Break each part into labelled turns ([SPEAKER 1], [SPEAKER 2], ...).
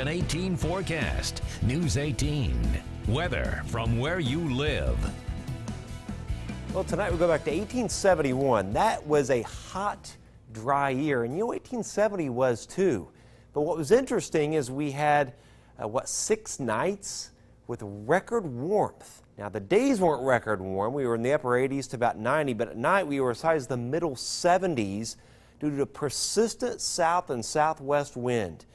[SPEAKER 1] 7/18 forecast. News 18. Weather from where you live.
[SPEAKER 2] Well, tonight we go back to 1871. That was a hot, dry year, and 1870 was too. But what was interesting is we had, 6 nights with record warmth. Now, the days weren't record warm. We were in the upper 80s to about 90, but at night we were as high as the middle 70s due to persistent south and southwest wind.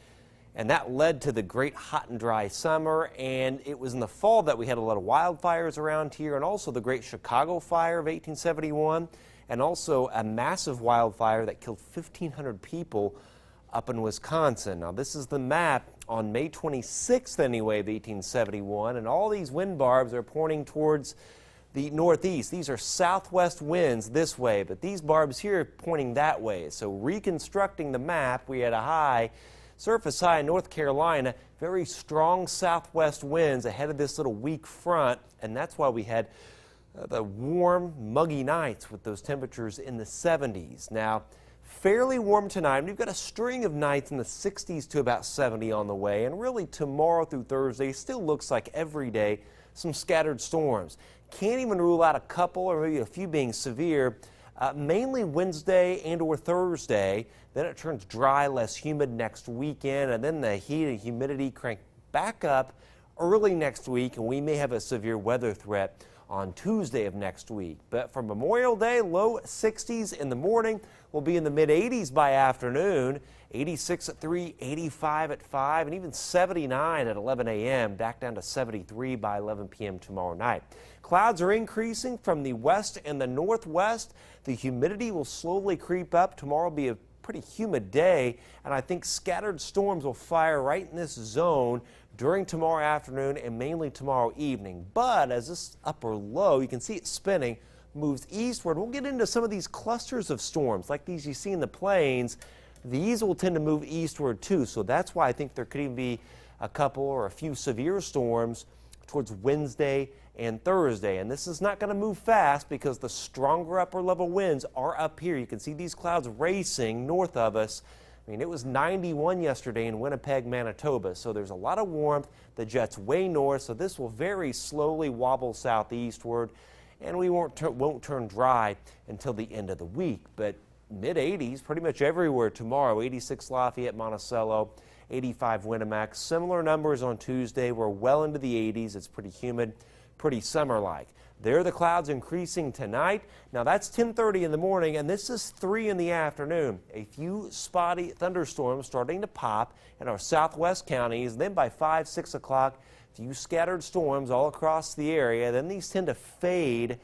[SPEAKER 2] And that led to the great hot and dry summer, and it was in the fall that we had a lot of wildfires around here, and also the Great Chicago Fire of 1871, and also a massive wildfire that killed 1,500 people up in Wisconsin. Now, this is the map on May 26th, anyway, of 1871, and all these wind barbs are pointing towards the northeast. These are southwest winds this way, but these barbs here are pointing that way. So reconstructing the map, we had a high, surface high in North Carolina, very strong southwest winds ahead of this little weak front, and that's why we had the warm, muggy nights with those temperatures in the 70s. Now, fairly warm tonight. We've got a string of nights in the 60s to about 70 on the way, and really tomorrow through Thursday still looks like every day some scattered storms. Can't even rule out a couple or maybe a few being severe. Mainly Wednesday and or Thursday. Then it turns dry, less humid next weekend, and then the heat and humidity crank back up early next week, and we may have a severe weather threat on Tuesday of next week. But for Memorial Day, low 60s in the morning. We'll be in the mid 80s by afternoon. 86 at 3, 85 at 5, and even 79 at 11 a.m. Back down to 73 by 11 p.m. tomorrow night. Clouds are increasing from the west and the northwest. The humidity will slowly creep up. Tomorrow will be a pretty humid day, and I think scattered storms will fire right in this zone during tomorrow afternoon and mainly tomorrow evening. But as this upper low, you can see it spinning, moves eastward, we'll get into some of these clusters of storms like these you see in the plains. These will tend to move eastward too, so that's why I think there could even be a couple or a few severe storms towards Wednesday and Thursday. And this is not going to move fast because the stronger upper level winds are up here. You can see these clouds racing north of us. I mean, it was 91 yesterday in Winnipeg, Manitoba, so there's a lot of warmth. The jet's way north, so this will very slowly wobble southeastward, and we won't turn dry until the end of the week. But mid-80s pretty much everywhere tomorrow. 86 Lafayette, Monticello, 85 Winnemac. Similar numbers on Tuesday. We're well into the 80s. It's pretty humid, pretty summer-like. There are the clouds increasing tonight. Now that's 10:30 in the morning, and this is 3 in the afternoon. A few spotty thunderstorms starting to pop in our southwest counties. Then by 5, 6 o'clock, a few scattered storms all across the area. Then these tend to fade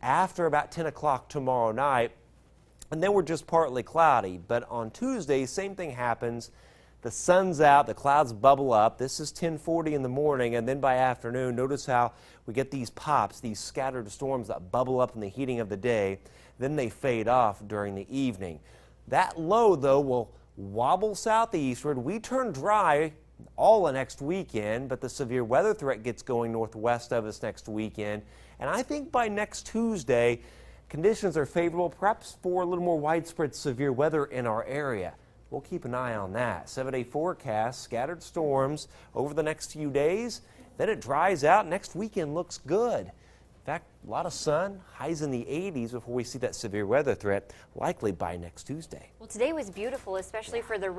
[SPEAKER 2] after about 10 o'clock tomorrow night. And then we're just partly cloudy. But on Tuesday, same thing happens. The sun's out, the clouds bubble up. This is 10:40 in the morning, and then by afternoon, notice how we get these pops, these scattered storms that bubble up in the heating of the day. Then they fade off during the evening. That low, though, will wobble southeastward. We turn dry all of next weekend, but the severe weather threat gets going northwest of us next weekend. And I think by next Tuesday, conditions are favorable, perhaps for a little more widespread severe weather in our area. We'll keep an eye on that. 7-day forecast, scattered storms over the next few days. Then it dries out. Next weekend looks good. In fact, a lot of sun, highs in the 80s before we see that severe weather threat, likely by next Tuesday.
[SPEAKER 3] Well, today was beautiful, especially for the